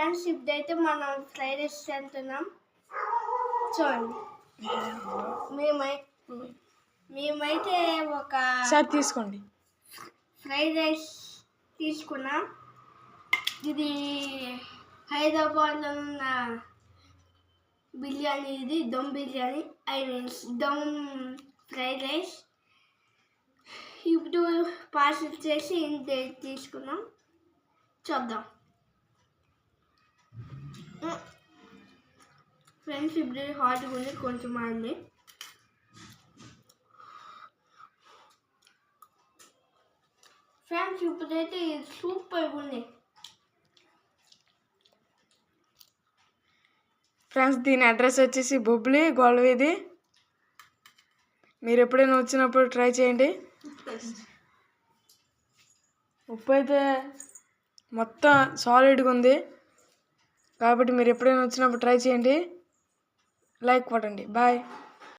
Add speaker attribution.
Speaker 1: Friends ఇప్పుడైతే మనం fried rice చేస్తున్నాం చూడండి. మేమైతే ఒక
Speaker 2: తీసుకోండి
Speaker 1: ఫ్రైడ్ రైస్ తీసుకున్నాం. ఇది హైదరాబాద్లో ఉన్న బిర్యానీ, ఇది దమ్ బిర్యానీ, దమ్ ఫ్రైడ్ రైస్. ఇప్పుడు పార్సల్ చేసి ఇంటి తీసుకున్నాం, చూద్దాం. ఫ్రెండ్స్ ఇప్పుడు హాట్గా ఉంది, కొంచెం ఆడింది. ఫ్రెండ్స్ ఇప్పుడైతే సూపర్గా ఉంది.
Speaker 2: ఫ్రెండ్స్ దీని అడ్రస్ వచ్చేసి బొబ్బిలి గొల్లవీధి. మీరు ఎప్పుడైనా వచ్చినప్పుడు ట్రై చేయండి. ఉప్పు అయితే మొత్తం సాలిడ్గా ఉంది కాబట్టి మీరు ఎప్పుడైనా వచ్చినప్పుడు ట్రై చేయండి. లైక్ కొట్టండి. బాయ్.